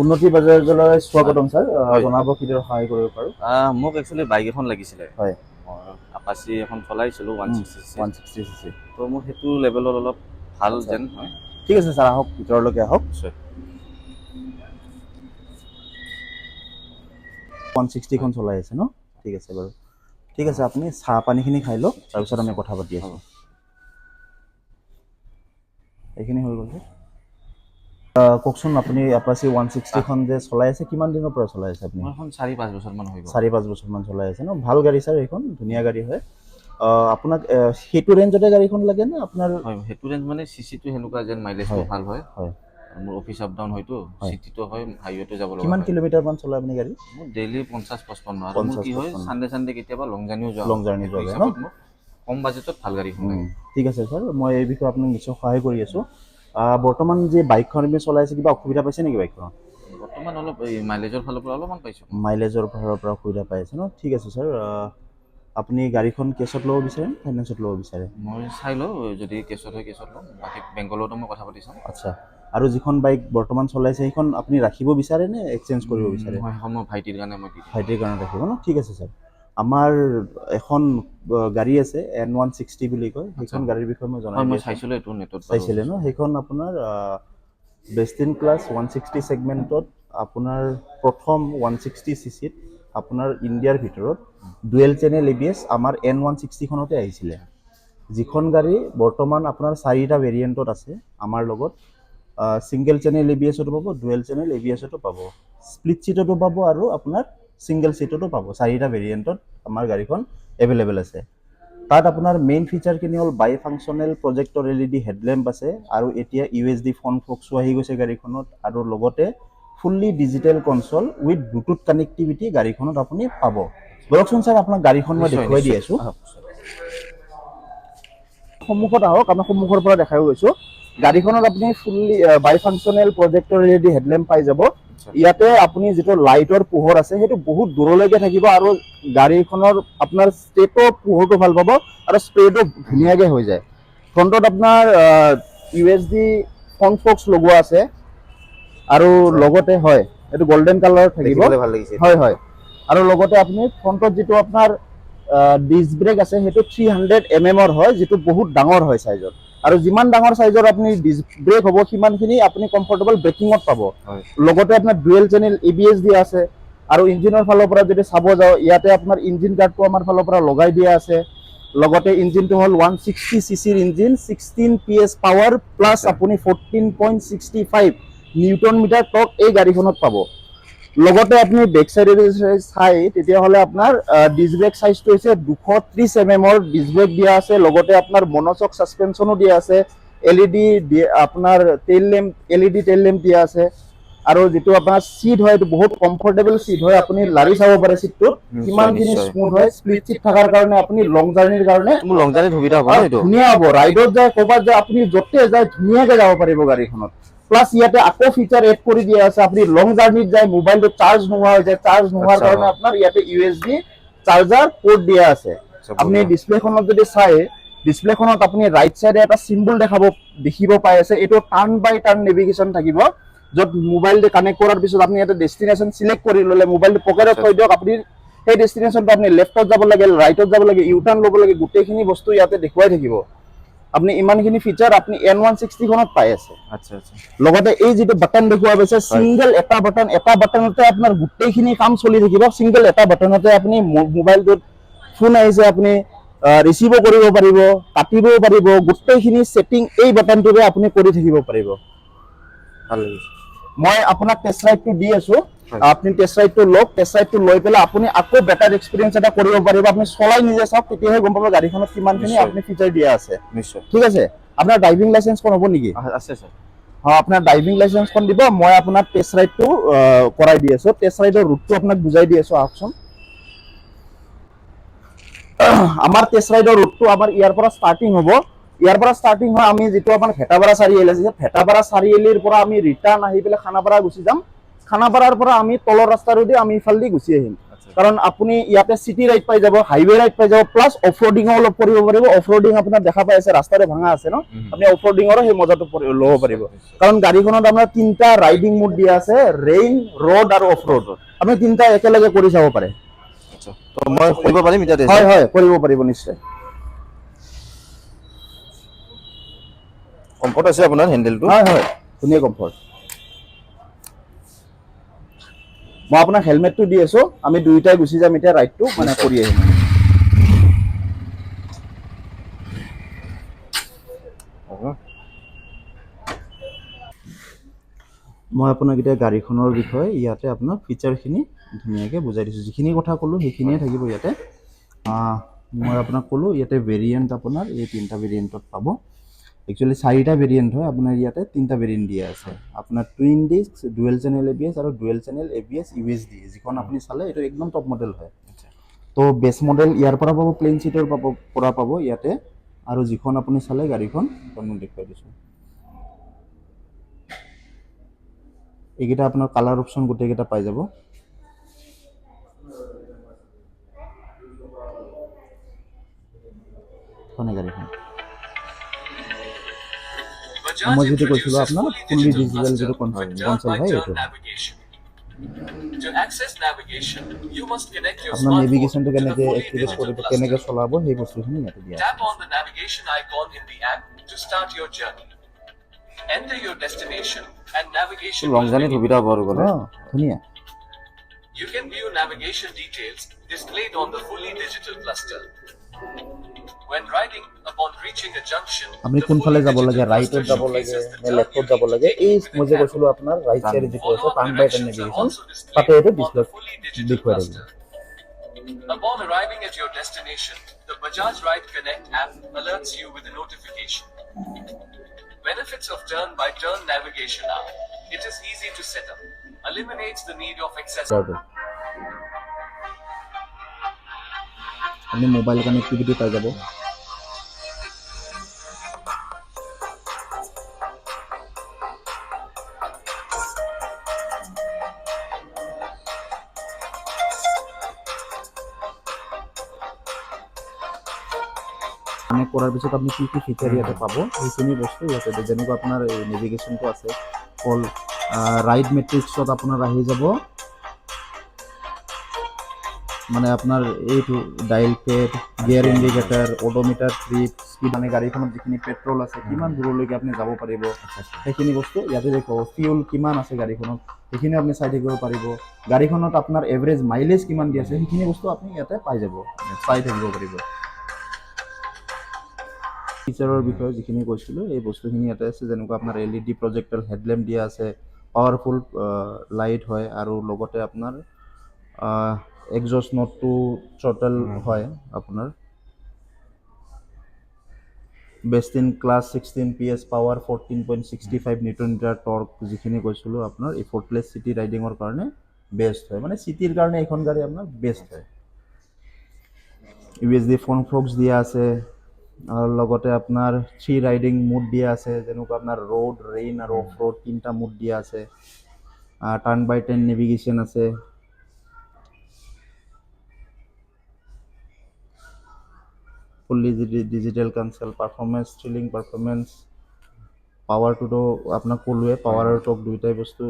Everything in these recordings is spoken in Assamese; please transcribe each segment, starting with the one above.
উন্নতি বাজাজলৈ স্বাগতম স্যাৰ জনাব কিদৰে সহায় কৰিব পাৰোঁ মোক একচুৱেলি বাইক এখন লাগিছিলে হয় মই আপাচি এখন চলাইছিলোঁ 160 160 cc তো মোৰ সেইটো লেভেলত অলপ ভাল আচ্ছা। যেন হয় ঠিক আছে স্যাৰ আহক ভিতৰলৈকে আহক নিশ্চয় 160খন চলাই আছে ন ঠিক আছে বাৰু ঠিক আছে আপুনি চাহ পানীখিনি খাই লওক তাৰপিছত আমি কথা পাতি আছোঁ এইখিনি হৈ গ'ল কওকচোন আপুনি আপাচি 160খন যে চলাই আছে কিমান দিনৰ পৰা চলাই আছে আপুনি মই এখন 4-5 বছৰমান হৈ গ'ল 4-5 বছৰমান চলাই আছে ন ভাল গাড়ী ছাৰ এইখন ধুনীয়া গাড়ী হয় আপোনাক সেইটো ৰেঞ্জতে গাড়ীখন লাগে নে আপোনাৰ হয় সেইটো ৰেঞ্জ মানে চিচিটো সেনেকুৱা যেন মাইলেজটো ভাল হয় হয় মোৰ অফিচ আপ ডাউন হয়তো চিটিটো হয় হাইৱেটো যাব লগা কিমান হয় কিলোমিটাৰমান চলাই আপুনি গাড়ী মোৰ ডেইলি 50-55 আৰু মোৰ কি হয় চানডে কেতিয়াবা লং জাৰ্নিও যোৱা লং হয় জাৰ্ণি সেইটো যোৱা যায় ন হিচাপত মোক কম বাজেটত ভাল গাড়ী এখন লাগে ঠিক আছে ছাৰ মই এই বিষয়ে আপোনাক নিশ্চয় সহায় কৰি আছোঁ বৰ্তমান যে বাইকখন আপুনি চলাই আছে কিবা অসুবিধা পাইছে নেকি বাইকখনত বৰ্তমান অলপ এই মাইলেজৰ ফালৰ পৰা অলপমান পাইছোঁ মাইলেজৰ ফালৰ পৰা অসুবিধা পাই আছে ন ঠিক আছে ছাৰ আপুনি গাড়ীখন কেছত ল'ব বিচাৰে ফাইনেন্সত ল'ব বিচাৰে মই চাই লওঁ যদি কেছত হয় কেছত ল'ম বাকী বেংকলতো মই কথা পাতি চাম আচ্ছা আৰু যিখন বাইক বৰ্তমান চলাইছে সেইখন আপুনি ৰাখিব বিচাৰে নে এক্সচেঞ্জ কৰিব বিচাৰে মই সেইখন মোৰ ভাইটিৰ কাৰণে মই দি দিম ভাইটিৰ কাৰণে ৰাখিব ন ঠিক আছে ছাৰ আমাৰ এখন গাড়ী আছে N160 বুলি কয় সেইখন গাড়ীৰ বিষয়ে মই জনাই হয় মই দিছোঁ চাইছিলোঁ এইটো নেটত চাইছিলে ন সেইখন আপোনাৰ বেষ্ট ইন ক্লাছ 160 ছেগমেণ্টত আপোনাৰ প্ৰথম 160 চিচিত আপোনাৰ ইণ্ডিয়াৰ ভিতৰত ডুৱেল চেনেল ABS আমাৰ N160খনতে আহিছিলে যিখন গাড়ী বৰ্তমান আপোনাৰ 4টা ভেৰিয়েণ্টত আছে আমাৰ লগত সিঙ্গেল চেনেল ABSতো পাব ডুৱেল চেনেল ABSতো পাব স্প্লিট সিটতো পাব আৰু আপোনাৰ সিঙ্গেল সিটতো পাব 4টা ভেৰিয়েণ্টত আমাৰ গাড়ীখন এভেইলেবল আছে তাত আপোনাৰ মেইন ফিচাৰখিনি হ'ল বাই ফাংচনেল প্ৰজেক্টৰ LED হেডলেম্প আছে আৰু এতিয়া USD ফোন ফক্সো আহি গৈছে গাড়ীখনত আৰু লগতে fully digital console with Bluetooth connectivity গাড়ীখনত আপুনি পাব বলকচোন স্যাৰ আপোনাক গাড়ীখন মই দেখুৱাই দি আছোঁ সন্মুখত আহক আমি সন্মুখৰ পৰা দেখাই গৈছোঁ গাড়ীখনত আপুনি ফুল্লি বাই ফাংচনেল প্ৰজেক্টৰ LED হেডলেম্প পাই যাব ইয়াতে আপুনি যিটো লাইটৰ পোহৰ আছে সেইটো বহুত দূৰলৈকে থাকিব আৰু গাড়ীখনৰ আপোনাৰ ষ্টেপৰ পোহৰটো ভাল পাব আৰু স্প্ৰেটো ধুনীয়াকৈ হৈ যায় ফ্ৰণ্টত আপোনাৰ USD ফ্ৰণ্ট ফক্স লগোৱা আছে আৰু লগতে হয় এইটো গোল্ডেন কালাৰত থাকিব ভাল লাগিছে হয় হয় আৰু লগতে আপুনি ফ্ৰণ্টত যিটো আপোনাৰ ডিস্ক ব্ৰেক আছে সেইটো 300 mm হয় যেটো বহুত ডাঙৰ হয় সাইজত আৰু যিমান ডাঙৰ সাইজৰ আপুনি ডিস্ক ব্ৰেক হ'ব সিমানখিনি আপুনি কমফৰ্টেবল ব্ৰেকিংত পাব লগতে আপোনাৰ ডুৱেল চেনেল ABS দিয়া আছে আৰু ইঞ্জিনৰ ফালৰ পৰা যদি চাব যাও ইয়াতে আপোনাৰ ইঞ্জিন গাৰ্ডটো আমাৰ ফালৰ পৰা লগাই দিয়া আছে লগতে ইঞ্জিনটো হ'ল 160 সিসিৰ ইঞ্জিন 16 PS পাৱাৰ প্লাস আপুনি 14.65 নিউটন মিটাৰ টৰ্ক এই গাড়ীখনত পাব লগতে আপুনি বেক সাইডে চাই তেতিয়া হলে আপোনাৰ ডিস্ক ব্ৰেক সাইজটো হৈছে 230 mm ৰ ডিস্ক ব্ৰেক দিয়া আছে লগতে আপোনাৰ মনোচক সাসপেনশনো দিয়া আছে LED আপোনাৰ LED টেইল লেম্প দিয়া আছে আৰু যেটো আপোনাৰ সিট হয় এটো বহুত কমফৰ্টেবল সিট হয় আপুনি লাৰি চাব পাৰে সিটটো কিমানখিনি স্মুথ হয় স্প্লিট সিট থাকাৰ কাৰণে আপুনি লং জাৰ্নিৰ কাৰণে মোৰ লং জাৰ্নিত সুবিধা হ'ব ন এইটো ধুনীয়া হ'ব ৰাইডত যায় ক'বাত যায় আপুনি য'তে যায় ধুনীয়াকৈ যাব পাৰিব গাড়ীখনত প্লাস ইয়াতে আকৌ ফিচাৰ এড কৰি দিয়া আছে আপুনি লং জাৰ্নিত যায় মোবাইলটো চাৰ্জ নোহোৱা হৈ যায় চাৰ্জ নোহোৱাৰ কাৰণে আপোনাৰ ইয়াতে USB চাৰ্জাৰ পোৰ্ট দিয়া আছে আপুনি ডিসপ্লেখনত যদি চাই ডিসপ্লেখনত আপুনি ৰাইট সাইডে এটা সিম্বল দেখিব পাই আছে এটো টাৰ্ন বাই টাৰ্ন নেভিগেশন থাকিব যত মোবাইলটো কানেক্ট কৰাৰ পিছত আপুনি এটা ডেষ্টিনেশন সিলেক্ট কৰি ললে মোবাইলটো পকেটত থৈ দিয়ক আপুনি সেই ডেষ্টিনেশনটো আপুনি লেফটত যাব লাগে ৰাইটত যাব লাগে ইউটাৰ্ণ ল'ব লাগে গোটেইখিনি বস্তু ইয়াতে দেখুৱাই থাকিব আপনি ইমানখিনি ফিচাৰ আপনি N160 খনত পাই আছে আচ্ছা আচ্ছা লগতে এই যেটো বাটন দেখুৱা গৈছে সিঙ্গেল এটা বাটনতে আপোনাৰ গোটেইখিনি কাম চলি থাকিব সিঙ্গেল এটা বাটনতে আপুনি মোবাইলটোত ফোন আহিছে আপুনি ৰিসিভ কৰিব পাৰিব কাটিব পাৰিব গোটেইখিনি সেটিং এই বাটনটোৰে আপুনি কৰি থাকিব পাৰিব ভাল লাগিছে মই আপোনাক টেষ্ট ৰাইডটো দি আছো আপনি টেষ্ট ৰাইডটো লওক টেষ্ট ৰাইডটো লৈ পেলাই আপুনি আকৌ বেটাৰ এক্সপেৰিয়েন্স এটা কৰিব পাৰিব আপুনি চলাই নিজে চাওক তেতিয়াহে গম পাব গাড়ীখনত কিমানখিনি আপুনি ফিচাৰ দিয়া আছে নিশ্চয় ঠিক আছে আপোনাৰ ড্ৰাইভিং লাইসেন্সখন হ'ব নেকি আছে স্যাৰ আপোনাৰ ড্ৰাইভিং লাইসেন্সখন দিব মই আপোনাক টেষ্ট ৰাইডটো কৰাই দি আছো টেষ্ট ৰাইডৰ ৰুটটো আপোনাক বুজাই দি আছো আহকচোন আমাৰ টেষ্ট ৰাইডৰ ৰুটটো আমাৰ ইয়াৰ পৰা ষ্টাৰ্টিং হ'ব ইয়াৰ পৰা ষ্টাৰ্টিং হয় আমি যেটো আমাৰ ভেটাপাৰা চাৰিআলি আছে ভেটাপাৰা চাৰিআলিৰ পৰা আমি ৰিটাৰ্ণ আহি পেলাই খানাপাৰা গুচি যাম খানাপাৰাৰ পৰা আমি তলৰ ৰাস্তাৰেদি আমি ইফালদি গুচি আহিম কাৰণ আপুনি ইয়াতে চিটি ৰাইড পাই যাব, হাইৱে ৰাইড পাই যাব, প্লাছ অফ ৰোডিঙো অলপ কৰিব পাৰিব। অফ ৰোডিং আপোনাৰ দেখা পাই আছে ৰাস্তাৰে ভাঙা আছে ন, আপুনি অফ ৰোডিঙৰো সেই মজাটো ল'ব পাৰিব। কাৰণ গাড়ীখনত আপোনাৰ 3টা ৰাইডিং মোড দিয়া আছে, ৰেইন, ৰ'দ আৰু অফ ৰোড। আপুনি 3টা একেলগে কৰি চাব পাৰে। আচ্ছা, তো মই কৰিব পাৰিম এতিয়া টেষ্ট? হয় হয়, কৰিব পাৰিব নিশ্চয়। কমফৰ্ট আছে আপোনাৰ হেণ্ডেলটো? হয় হয়, ধুনীয়া কমফৰ্ট। মই আপোনাক হেলমেটটো দি আছো, আমি দুয়োটাই গুচি যাম এতিয়া ৰাইডটো মানে কৰি আহিম। মই আপোনাক এতিয়া গাড়ীখনৰ বিষয়ে ইয়াতে আপোনাক ফিচাৰখিনি ধুনীয়াকৈ বুজাই দিছোঁ। যিখিনি কথা ক'লোঁ সেইখিনিয়ে থাকিব ইয়াতে। মই আপোনাক ক'লোঁ ইয়াতে ভেৰিয়েণ্ট আপোনাৰ এই 3টা ভেৰিয়েণ্টত পাব। একচুৱেলি 4টা ভেৰিয়েণ্ট হয়, আপোনাৰ ইয়াতে 3টা ভেৰিয়েণ্ট দিয়া আছে। আপোনাৰ twin disk, dual channel ABS আৰু ডুৱেল চেনেল ABS USD, যিখন আপুনি চালে এইটো একদম টপ মডেল হয়। তো বেছ মডেল ইয়াৰ পৰা পাব, প্লেইন চিটৰ পৰা পাব ইয়াতে। আৰু যিখন আপুনি চালে গাড়ীখন মই দেখুৱাই দিছোঁ। এইকেইটা আপোনাৰ কালাৰ অপশ্যন গোটেইকেইটা পাই যাব। গাড়ীখন মই যেটো কৈছিলোঁ আপোনাক ফুল্লি ডিজিটেল যেটো কনসোল হয় এইটো। আপোনাৰ নেভিগেশ্যনটো কেনেকৈ এক্টিভেট কৰিব, কেনেকৈ চলাব সেই বস্তুখিনি ইয়াতে দিয়া আছে। Enter your destination and navigation long will জাৰ্ণিত begin. সুবিধা হ'ব আৰু গ'লে। ধুনীয়া। You can view navigation details displayed on the fully digital cluster. When riding, upon reaching a junction, আপুনি the কোনফালে fully যাব digital লাগে, ৰাইটত cluster যাব লাগে showcases the নে turn লেফ্টত you যাব need to লাগে, take এই with মই an যে arrow. কৈছিলোঁ আপোনাৰ ৰাইট চাইডে যিটো আছে Follow-up turn by turn directions are navigation, also তাতে displayed এইটো on display the fully digital দেখুৱাই থাকিব। cluster. Upon arriving at your destination, the Bajaj Ride Connect app alerts you with a notification. Benefits of turn-by-turn navigation are: it is easy to set up, eliminates the need of excessive. আপুনি মোবাইল কানেক্টিভিটি পাই যাব। কানেক্ট কৰাৰ পিছত আপুনি কি কি ফিচাৰ ইয়াতে পাব সেইখিনি বস্তু ইয়াতে, যেনেকুৱা আপোনাৰ এই নেভিগেশ্যনটো আছে, কল ৰাইড মেট্ৰিক্সত আপোনাৰ আহি যাব মানে আপোনাৰ এইটো ডাইল পেড, গিয়াৰ ইণ্ডিকেটাৰ, অডোমিটাৰ, ট্ৰিপ, স্পীড, মানে গাড়ীখনত যিখিনি পেট্ৰল আছে কিমান দূৰলৈকে আপুনি যাব পাৰিব সেইখিনি বস্তু ইয়াতে দেখুৱাব। ফিউল কিমান আছে গাড়ীখনত সেইখিনি আপুনি চাই থাকিব পাৰিব। গাড়ীখনত আপোনাৰ এভাৰেজ মাইলেজ কিমান দি আছে সেইখিনি বস্তু আপুনি ইয়াতে পাই যাব, চাই থাকিব পাৰিব। ফিচাৰৰ বিষয়ে যিখিনি কৈছিলোঁ এই বস্তুখিনি ইয়াতে আছে, যেনেকুৱা আপোনাৰ LED প্ৰজেক্টৰ হেডলেম্প দিয়া আছে, পাৱাৰফুল লাইট হয়, আৰু লগতে আপোনাৰ এক্সজষ্ট নোটটো থ্ৰটল হয় আপোনাৰ। Best in class 16 PS power, 14.65 newton metre torque, যিখিনি কৈছিলোঁ আপোনাৰ এই ফৰ্টলেছ চিটি ৰাইডিঙৰ কাৰণে বেষ্ট হয়, মানে চিটিৰ কাৰণে এইখন গাড়ী আপোনাৰ বেষ্ট হয়। USD ফোন ফ্ৰক্স দিয়া আছে, আৰু লগতে আপোনাৰ 3 ৰাইডিং মুড দিয়া আছে, যেনেকুৱা আপোনাৰ ৰোড, ৰেইন আৰু অফ ৰোড 3টা মুড দিয়া আছে। টাৰ্ণ বাই টাৰ্ণ নেভিগেশ্যন আছে। Fully digital console, performance, thrilling performance, পাৱাৰটোতো আপোনাক ক'লোৱে, পাৱাৰ আৰু টৰ্ক দুয়োটাই বস্তু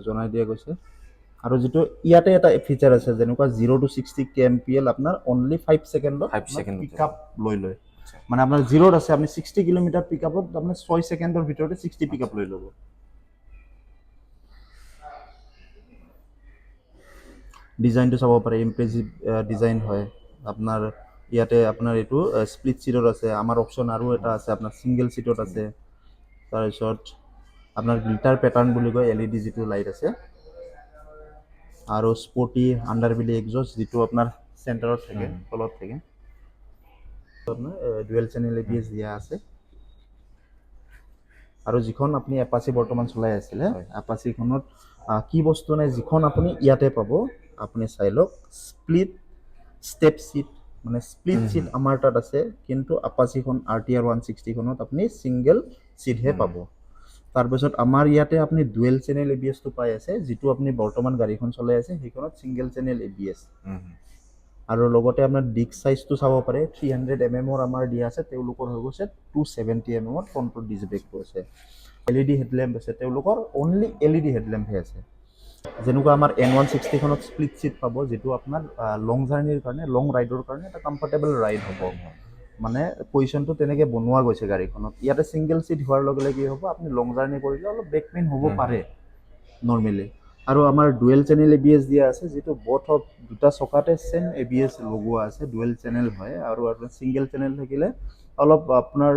জনাই দিয়া গৈছে। আৰু যিটো ইয়াতে এটা ফিচাৰ আছে, যেনেকুৱা 0 to 60 kmpl আপোনাৰ অনলি 5 ছেকেণ্ডত পিক আপ লৈ লয়। মানে আপোনাৰ 0ত আছে, আপুনি 60 কিলোমিটাৰ পিক আপত আপোনাৰ 6 ছেকেণ্ডৰ ভিতৰতে 60 পিক আপ লৈ ল'ব। ডিজাইনটো চাব পাৰে, ইমপ্ৰেছিভ ডিজাইন হয় আপোনাৰ। ইয়াতে আপোনাৰ এইটো স্প্লিট চিটত আছে, আমাৰ অপশ্যন আৰু এটা আছে আপোনাৰ ছিংগল চিটত আছে। তাৰপিছত আপোনাৰ গ্লিটাৰ পেটাৰ্ণ বুলি কয় LED যিটো লাইট আছে, আৰু স্পৰ্টি আণ্ডাৰবেলি এক্সজষ্ট যিটো আপোনাৰ চেণ্টাৰত থাকে, তলত থাকে। আপোনাৰ ডুৱেল চেনেল ABS দিয়া আছে। আৰু যিখন আপুনি এপাচি বৰ্তমান চলাই আছিলে, এপাচিখনত কি বস্তু নাই, যিখন আপুনি ইয়াতে পাব আপুনি চাই লওক, স্প্লিট ষ্টেপ চিট, মানে স্প্লিট চিট আমাৰ তাত আছে, কিন্তু আপাচিখন RTR 160খনত আপুনি ছিংগল চিটহে পাব। তাৰপিছত আমাৰ ইয়াতে আপুনি ডুৱেল চেনেল ABS-টো পাই আছে, যিটো আপুনি বৰ্তমান গাড়ীখন চলাই আছে সেইখনত ছিংগল চেনেল ABS। আৰু লগতে আপোনাৰ ডিস্ক চাইজটো চাব পাৰে, 300 mm আমাৰ দিয়া আছে, তেওঁলোকৰ হৈ গৈছে 270 mm ফ্ৰণ্টৰ ডিস্ক ব্ৰেকটো আছে। LED হেডলেম্প আছে, তেওঁলোকৰ অনলি LED হেডলেম্পহে আছে। যেনেকুৱা আমাৰ N160খনত স্প্লিট ছিট পাব, যিটো আপোনাৰ লং জাৰ্ণিৰ কাৰণে, লং ৰাইডৰ কাৰণে এটা কমফৰ্টেবল ৰাইড হ'ব। মানে পজিশ্যনটো তেনেকৈ বনোৱা গৈছে গাড়ীখনত। ইয়াতে ছিংগল ছিট হোৱাৰ লগে লগে কি হ'ব, আপুনি লং জাৰ্ণি কৰিলে অলপ বেক পেইন হ'ব পাৰে নৰ্মেলি। আৰু আমাৰ ডুৱেল চেনেল ABS দিয়া আছে, যিটো বথ অফ দুটা চকাতে চেম ABS লগোৱা আছে, ডুৱেল চেনেল হয়। আৰু আপোনাৰ ছিংগল চেনেল থাকিলে অলপ আপোনাৰ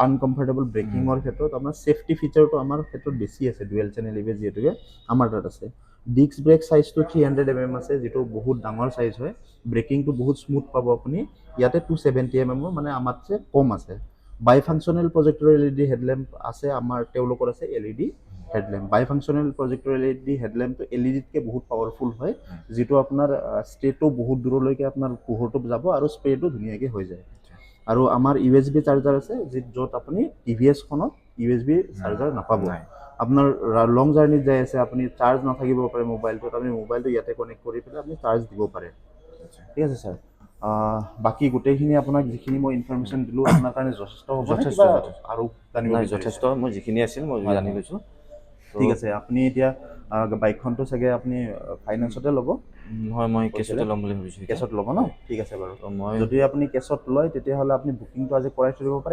আনকমফৰ্টেবল ব্ৰেকিঙৰ ক্ষেত্ৰত আপোনাৰ ছেফটি ফিচাৰটো আমাৰ ক্ষেত্ৰত বেছি আছে ডুৱেল চেনেল ABS যিহেতুকে আমাৰ তাত আছে। ডিস্ক ব্ৰেক চাইজটো 300 mm আছে, যিটো বহুত ডাঙৰ চাইজ হয়। ব্ৰেকিংটো বহুত স্মুথ পাব আপুনি। ইয়াতে 270 mm মানে আমাতছে কম আছে। বাই ফাংচনেল প্ৰজেক্টৰ LED হেডলেম্প আছে আমাৰ, তেওঁলোকৰ আছে LED হেডলেম্প। বাই ফাংচনেল প্ৰজেক্টৰ LED হেডলেম্পটো LED-তকৈ বহুত পাৱাৰফুল হয়, যিটো আপোনাৰ ষ্ট্ৰেটো বহুত দূৰলৈকে আপোনাৰ পোহৰটো যাব আৰু স্প্ৰেটো ধুনীয়াকৈ হৈ যায়। আৰু আমাৰ USB চাৰ্জাৰ আছে, য'ত আপুনি TVS-খনত USB চাৰ্জাৰ নাপাব। আপোনাৰ লং জাৰ্ণিত যাই আছে, আপুনি চাৰ্জ নাথাকিব পাৰে মোবাইলটোত, আপুনি মোবাইলটো ইয়াতে কানেক্ট কৰি পেলাই আপুনি চাৰ্জ দিব পাৰে। ঠিক আছে ছাৰ। বাকী গোটেইখিনি আপোনাক যিখিনি মই ইনফৰমেশ্যন দিলোঁ আপোনাৰ কাৰণে যথেষ্ট হ'ব নে যথেষ্ট, কিবা যথেষ্ট। আৰু জানিব নাই, বিচাৰিছে? যথেষ্ট। মই যিখিনি আছিল মই হয়, জানি হয়। লৈছোঁ। ঠিক আছে। আপুনি এতিয়া বাইকখনটো চাগে আপুনি ফাইনেন্সতে ল'ব? হয়, মই কৈছিলে কেছতে ল'ম বুলি ভাবিছোঁ এতিয়া। কেছত ল'ব ন? হয়। ঠিক আছে বাৰু। ত' মই যদি আপুনি কেছত লয় তেতিয়াহ'লে আপুনি বুকিংটো আজি কৰাই থৈ দিব পাৰে।